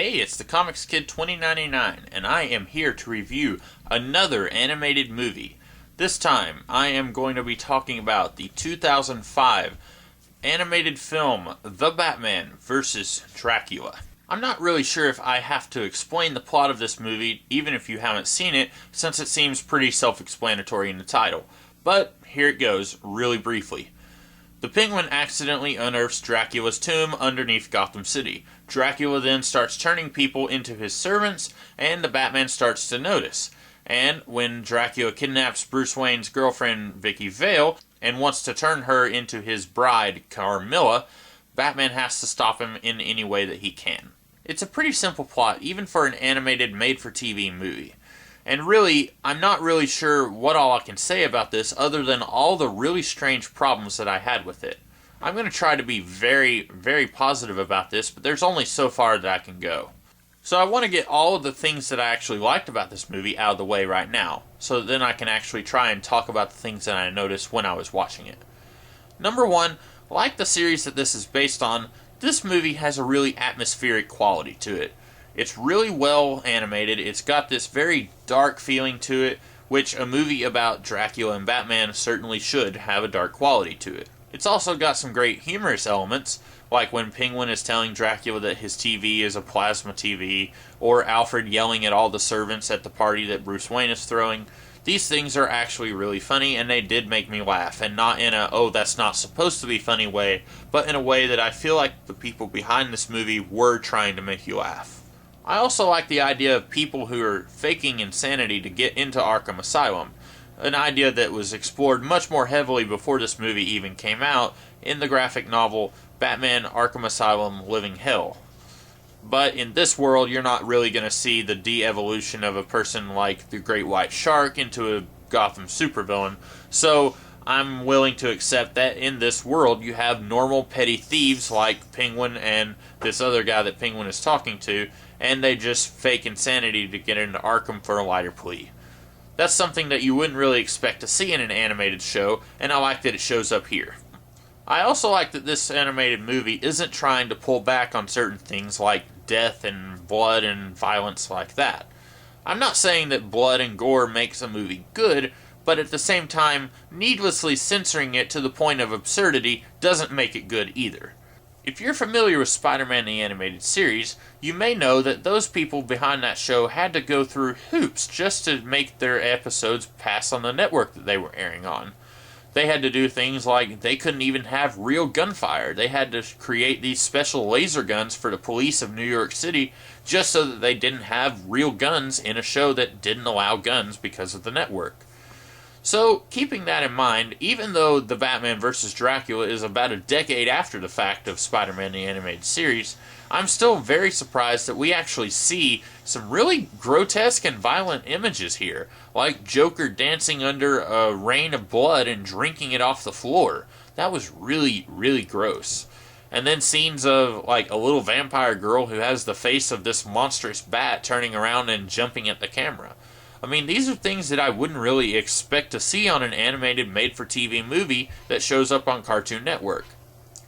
Hey, it's the Comics Kid 2099, and I am here to review another animated movie. This time, I am going to be talking about the 2005 animated film The Batman vs. Dracula. I'm not really sure if I have to explain the plot of this movie, even if you haven't seen it, since it seems pretty self-explanatory in the title. But here it goes, really briefly. The Penguin accidentally unearths Dracula's tomb underneath Gotham City. Dracula then starts turning people into his servants, and the Batman starts to notice. And when Dracula kidnaps Bruce Wayne's girlfriend, Vicky Vale, and wants to turn her into his bride, Carmilla, Batman has to stop him in any way that he can. It's a pretty simple plot, even for an animated made-for-TV movie. And really, I'm not really sure what all I can say about this other than all the really strange problems that I had with it. I'm going to try to be very, very positive about this, but there's only so far that I can go. So I want to get all of the things that I actually liked about this movie out of the way right now, so that then I can actually try and talk about the things that I noticed when I was watching it. Number one, like the series that this is based on, this movie has a really atmospheric quality to it. It's really well animated. It's got this very dark feeling to it, which a movie about Dracula and Batman certainly should have a dark quality to it. It's also got some great humorous elements, like when Penguin is telling Dracula that his TV is a plasma TV, or Alfred yelling at all the servants at the party that Bruce Wayne is throwing. These things are actually really funny, and they did make me laugh, and not in a, oh, that's not supposed to be funny way, but in a way that I feel like the people behind this movie were trying to make you laugh. I also like the idea of people who are faking insanity to get into Arkham Asylum, an idea that was explored much more heavily before this movie even came out in the graphic novel Batman Arkham Asylum Living Hell. But in this world, you're not really going to see the de-evolution of a person like the Great White Shark into a Gotham supervillain, so I'm willing to accept that in this world you have normal petty thieves like Penguin and this other guy that Penguin is talking to, and they just fake insanity to get into Arkham for a lighter plea. That's something that you wouldn't really expect to see in an animated show, and I like that it shows up here. I also like that this animated movie isn't trying to pull back on certain things like death and blood and violence like that. I'm not saying that blood and gore makes a movie good, but at the same time, needlessly censoring it to the point of absurdity doesn't make it good either. If you're familiar with Spider-Man the Animated Series, you may know that those people behind that show had to go through hoops just to make their episodes pass on the network that they were airing on. They had to do things like they couldn't even have real gunfire. They had to create these special laser guns for the police of New York City just so that they didn't have real guns in a show that didn't allow guns because of the network. So, keeping that in mind, even though The Batman vs. Dracula is about a decade after the fact of Spider-Man the Animated Series, I'm still very surprised that we actually see some really grotesque and violent images here, like Joker dancing under a rain of blood and drinking it off the floor. That was really, really gross. And then scenes of, like, a little vampire girl who has the face of this monstrous bat turning around and jumping at the camera. I mean, these are things that I wouldn't really expect to see on an animated made-for-TV movie that shows up on Cartoon Network.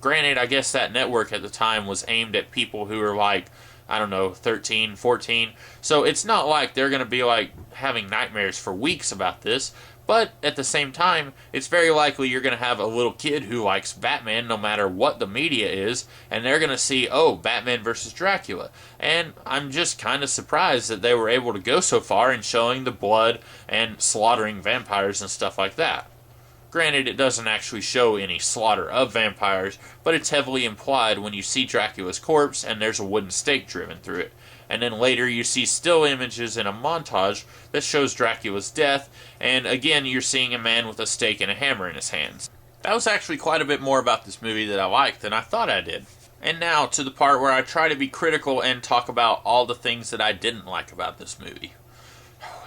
Granted, I guess that network at the time was aimed at people who are like, I don't know, 13, 14, so it's not like they're going to be like having nightmares for weeks about this, but at the same time, it's very likely you're going to have a little kid who likes Batman no matter what the media is, and they're going to see, oh, Batman vs. Dracula. And I'm just kind of surprised that they were able to go so far in showing the blood and slaughtering vampires and stuff like that. Granted, it doesn't actually show any slaughter of vampires, but it's heavily implied when you see Dracula's corpse and there's a wooden stake driven through it. And then later you see still images in a montage that shows Dracula's death, and again you're seeing a man with a stake and a hammer in his hands. That was actually quite a bit more about this movie that I liked than I thought I did. And now to the part where I try to be critical and talk about all the things that I didn't like about this movie.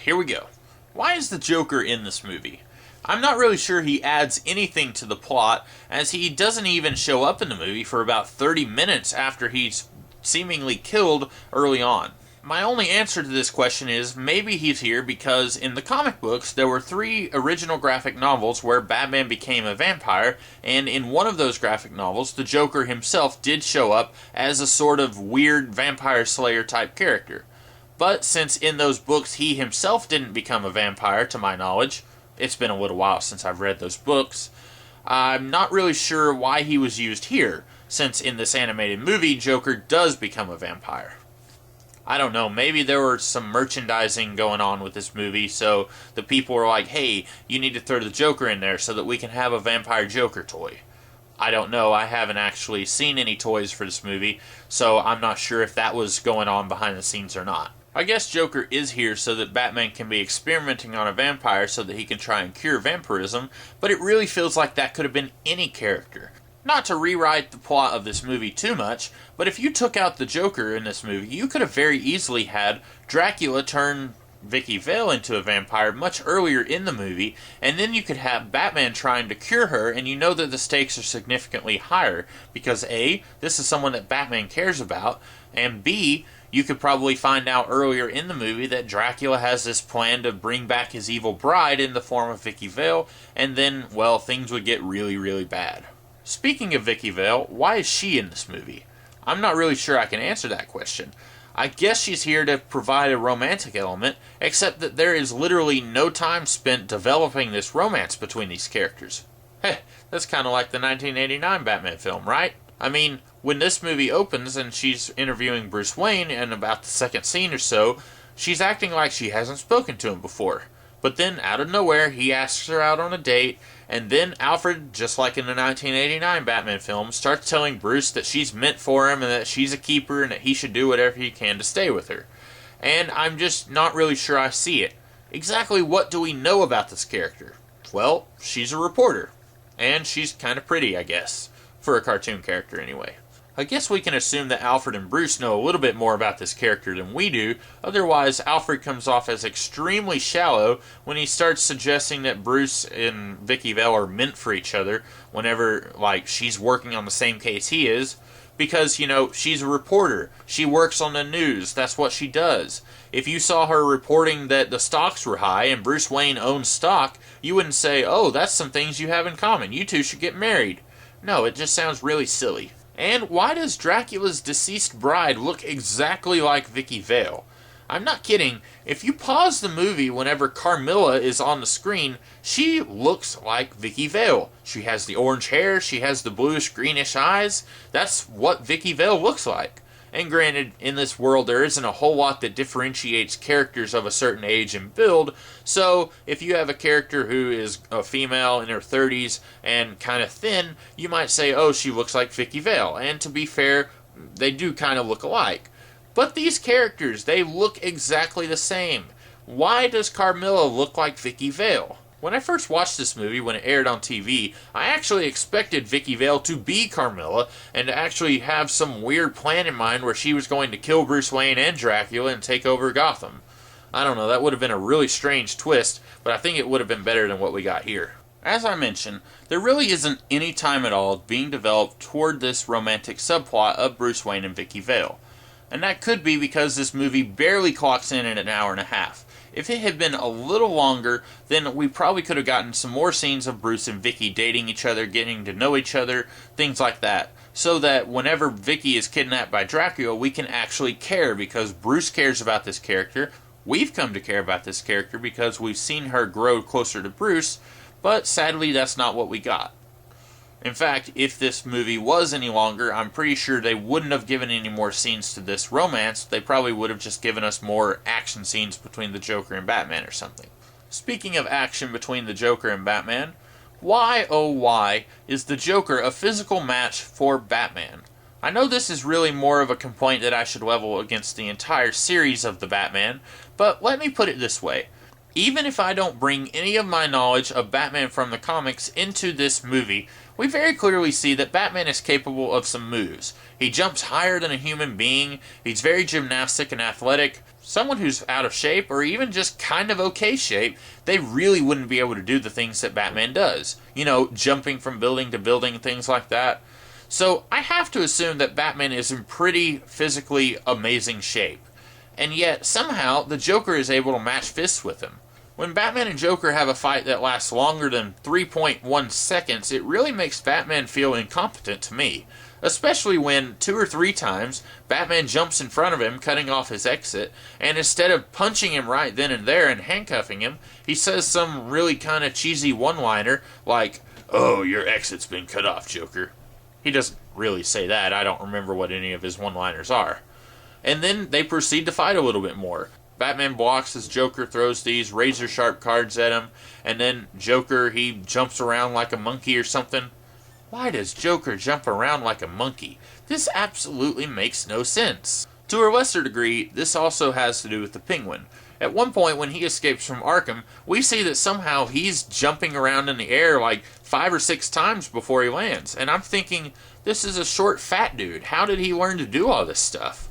Here we go. Why is the Joker in this movie? I'm not really sure he adds anything to the plot, as he doesn't even show up in the movie for about 30 minutes after he's seemingly killed early on. My only answer to this question is maybe he's here because in the comic books there were 3 original graphic novels where Batman became a vampire, and in one of those graphic novels, the Joker himself did show up as a sort of weird vampire slayer type character. But since in those books he himself didn't become a vampire, to my knowledge, it's been a little while since I've read those books, I'm not really sure why he was used here, since in this animated movie, Joker does become a vampire. I don't know, maybe there was some merchandising going on with this movie, so the people were like, hey, you need to throw the Joker in there so that we can have a vampire Joker toy. I don't know, I haven't actually seen any toys for this movie, so I'm not sure if that was going on behind the scenes or not. I guess Joker is here so that Batman can be experimenting on a vampire so that he can try and cure vampirism, but it really feels like that could have been any character. Not to rewrite the plot of this movie too much, but if you took out the Joker in this movie, you could have very easily had Dracula turn Vicky Vale into a vampire much earlier in the movie, and then you could have Batman trying to cure her, and you know that the stakes are significantly higher, because A, this is someone that Batman cares about, and B, you could probably find out earlier in the movie that Dracula has this plan to bring back his evil bride in the form of Vicky Vale, and then, well, things would get really, really bad. Speaking of Vicky Vale, why is she in this movie? I'm not really sure I can answer that question. I guess she's here to provide a romantic element, except that there is literally no time spent developing this romance between these characters. Heh, that's kind of like the 1989 Batman film, right? I mean, when this movie opens and she's interviewing Bruce Wayne in about the second scene or so, she's acting like she hasn't spoken to him before. But then, out of nowhere, he asks her out on a date, and then Alfred, just like in the 1989 Batman film, starts telling Bruce that she's meant for him and that she's a keeper and that he should do whatever he can to stay with her. And I'm just not really sure I see it. Exactly what do we know about this character? Well, she's a reporter. And she's kind of pretty, I guess. For a cartoon character, anyway. I guess we can assume that Alfred and Bruce know a little bit more about this character than we do, otherwise Alfred comes off as extremely shallow when he starts suggesting that Bruce and Vicky Vale are meant for each other whenever, like, she's working on the same case he is, because, you know, she's a reporter. She works on the news. That's what she does. If you saw her reporting that the stocks were high and Bruce Wayne owns stock, you wouldn't say, oh, that's some things you have in common. You two should get married. No, it just sounds really silly. And why does Dracula's deceased bride look exactly like Vicky Vale? I'm not kidding. If you pause the movie whenever Carmilla is on the screen, she looks like Vicky Vale. She has the orange hair, she has the bluish-greenish eyes. That's what Vicky Vale looks like. And granted, in this world there isn't a whole lot that differentiates characters of a certain age and build, so if you have a character who is a female in her 30s and kind of thin, you might say, oh, she looks like Vicky Vale, and to be fair, they do kind of look alike. But these characters, they look exactly the same. Why does Carmilla look like Vicky Vale? When I first watched this movie when it aired on TV, I actually expected Vicky Vale to be Carmilla and to actually have some weird plan in mind where she was going to kill Bruce Wayne and Dracula and take over Gotham. I don't know, that would have been a really strange twist, but I think it would have been better than what we got here. As I mentioned, there really isn't any time at all being developed toward this romantic subplot of Bruce Wayne and Vicky Vale. And that could be because this movie barely clocks in at an hour and a half. If it had been a little longer, then we probably could have gotten some more scenes of Bruce and Vicky dating each other, getting to know each other, things like that. So that whenever Vicky is kidnapped by Dracula, we can actually care because Bruce cares about this character. We've come to care about this character because we've seen her grow closer to Bruce, but sadly that's not what we got. In fact, if this movie was any longer, I'm pretty sure they wouldn't have given any more scenes to this romance. They probably would have just given us more action scenes between the Joker and Batman or something. Speaking of action between the Joker and Batman, why, oh why, is the Joker a physical match for Batman? I know this is really more of a complaint that I should level against the entire series of the Batman, but let me put it this way. Even if I don't bring any of my knowledge of Batman from the comics into this movie, we very clearly see that Batman is capable of some moves. He jumps higher than a human being, he's very gymnastic and athletic. Someone who's out of shape, or even just kind of okay shape, they really wouldn't be able to do the things that Batman does. You know, jumping from building to building, things like that. So I have to assume that Batman is in pretty physically amazing shape. and yet somehow the Joker is able to match fists with him. When Batman and Joker have a fight that lasts longer than 3.1 seconds, it really makes Batman feel incompetent to me. Especially when, 2 or 3 times, Batman jumps in front of him, cutting off his exit, and instead of punching him right then and there and handcuffing him, he says some really kind of cheesy one-liner like, "Oh, your exit's been cut off, Joker." He doesn't really say that. I don't remember what any of his one-liners are. And then they proceed to fight a little bit more. Batman blocks as Joker throws these razor-sharp cards at him, and then Joker, he jumps around like a monkey or something. Why does Joker jump around like a monkey? This absolutely makes no sense. To a lesser degree, this also has to do with the Penguin. At one point when he escapes from Arkham, we see that somehow he's jumping around in the air like 5 or 6 times before he lands, and I'm thinking, this is a short fat dude. How did he learn to do all this stuff?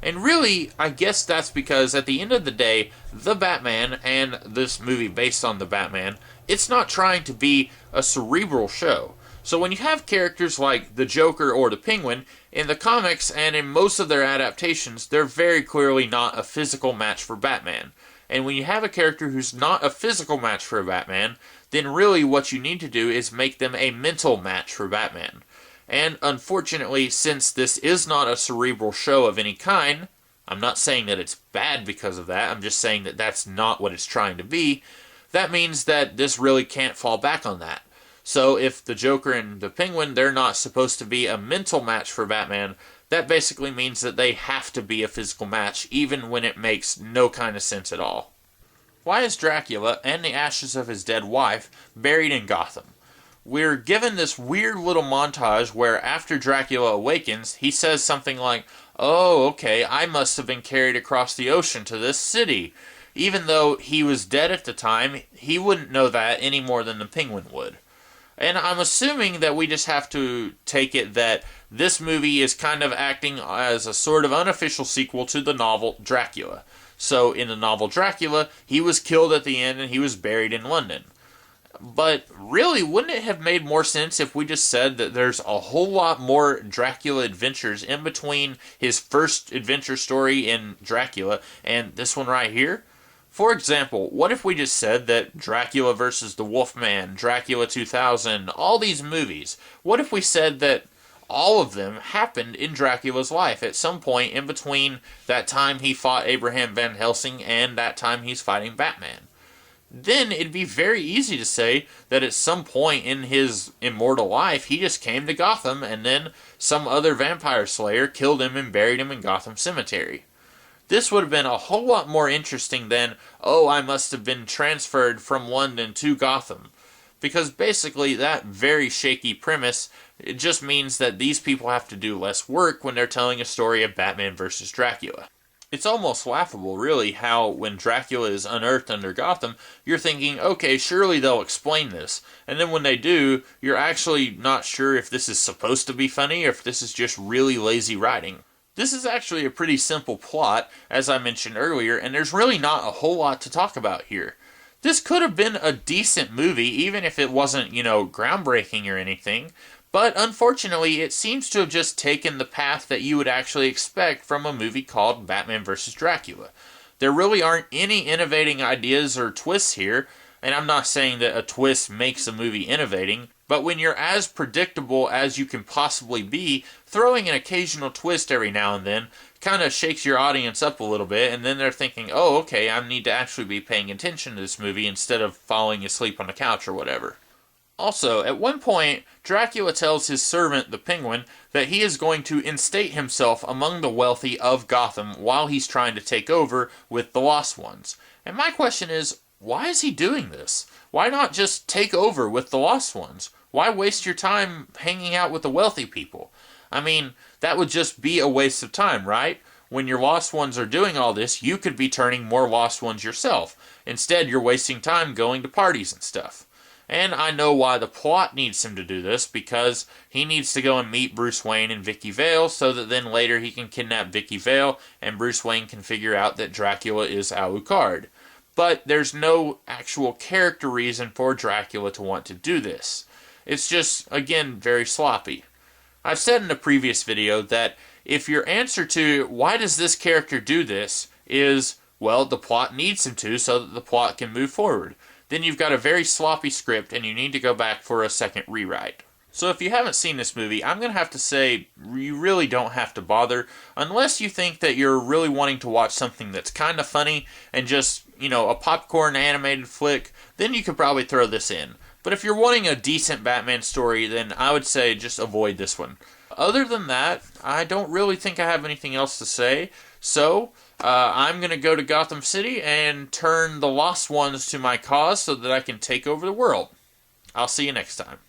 And really, I guess that's because at the end of the day, The Batman, and this movie based on The Batman, it's not trying to be a cerebral show. So when you have characters like the Joker or the Penguin, in the comics and in most of their adaptations, they're very clearly not a physical match for Batman. And when you have a character who's not a physical match for Batman, then really what you need to do is make them a mental match for Batman. And unfortunately, since this is not a cerebral show of any kind, I'm not saying that it's bad because of that, I'm just saying that that's not what it's trying to be, that means that this really can't fall back on that. So if the Joker and the Penguin, they're not supposed to be a mental match for Batman, that basically means that they have to be a physical match, even when it makes no kind of sense at all. Why is Dracula and the ashes of his dead wife buried in Gotham? We're given this weird little montage where after Dracula awakens, he says something like, "Oh, okay, I must have been carried across the ocean to this city." Even though he was dead at the time, he wouldn't know that any more than the Penguin would. And I'm assuming that we just have to take it that this movie is kind of acting as a sort of unofficial sequel to the novel Dracula. So in the novel Dracula, he was killed at the end and he was buried in London. But really, wouldn't it have made more sense if we just said that there's a whole lot more Dracula adventures in between his first adventure story in Dracula and this one right here? For example, what if we just said that Dracula versus the Wolfman, Dracula 2000, all these movies, what if we said that all of them happened in Dracula's life at some point in between that time he fought Abraham Van Helsing and that time he's fighting Batman? Then it'd be very easy to say that at some point in his immortal life, he just came to Gotham and then some other vampire slayer killed him and buried him in Gotham Cemetery. This would have been a whole lot more interesting than, "Oh, I must have been transferred from London to Gotham." Because basically that very shaky premise, it just means that these people have to do less work when they're telling a story of Batman versus Dracula. It's almost laughable, really, how when Dracula is unearthed under Gotham, you're thinking, okay, surely they'll explain this. And then when they do, you're actually not sure if this is supposed to be funny or if this is just really lazy writing. This is actually a pretty simple plot, as I mentioned earlier, and there's really not a whole lot to talk about here. This could have been a decent movie, even if it wasn't, groundbreaking or anything. But unfortunately, it seems to have just taken the path that you would actually expect from a movie called Batman vs. Dracula. There really aren't any innovating ideas or twists here, and I'm not saying that a twist makes a movie innovating, but when you're as predictable as you can possibly be, throwing an occasional twist every now and then kind of shakes your audience up a little bit, and then they're thinking, oh, okay, I need to actually be paying attention to this movie instead of falling asleep on the couch or whatever. Also, at one point, Dracula tells his servant, the Penguin, that he is going to instate himself among the wealthy of Gotham while he's trying to take over with the Lost Ones. And my question is, why is he doing this? Why not just take over with the Lost Ones? Why waste your time hanging out with the wealthy people? I mean, that would just be a waste of time, right? When your Lost Ones are doing all this, you could be turning more Lost Ones yourself. Instead, you're wasting time going to parties and stuff. And I know why the plot needs him to do this, because he needs to go and meet Bruce Wayne and Vicky Vale, so that then later he can kidnap Vicky Vale, and Bruce Wayne can figure out that Dracula is Alucard. But there's no actual character reason for Dracula to want to do this. It's just, again, very sloppy. I've said in a previous video that if your answer to, why does this character do this, is, well, the plot needs him to so that the plot can move forward. Then you've got a very sloppy script and you need to go back for a second rewrite. So if you haven't seen this movie, I'm going to have to say you really don't have to bother unless you think that you're really wanting to watch something that's kind of funny and just, a popcorn animated flick, then you could probably throw this in. But if you're wanting a decent Batman story, then I would say just avoid this one. Other than that, I don't really think I have anything else to say. So, I'm going to go to Gotham City and turn the Lost Ones to my cause so that I can take over the world. I'll see you next time.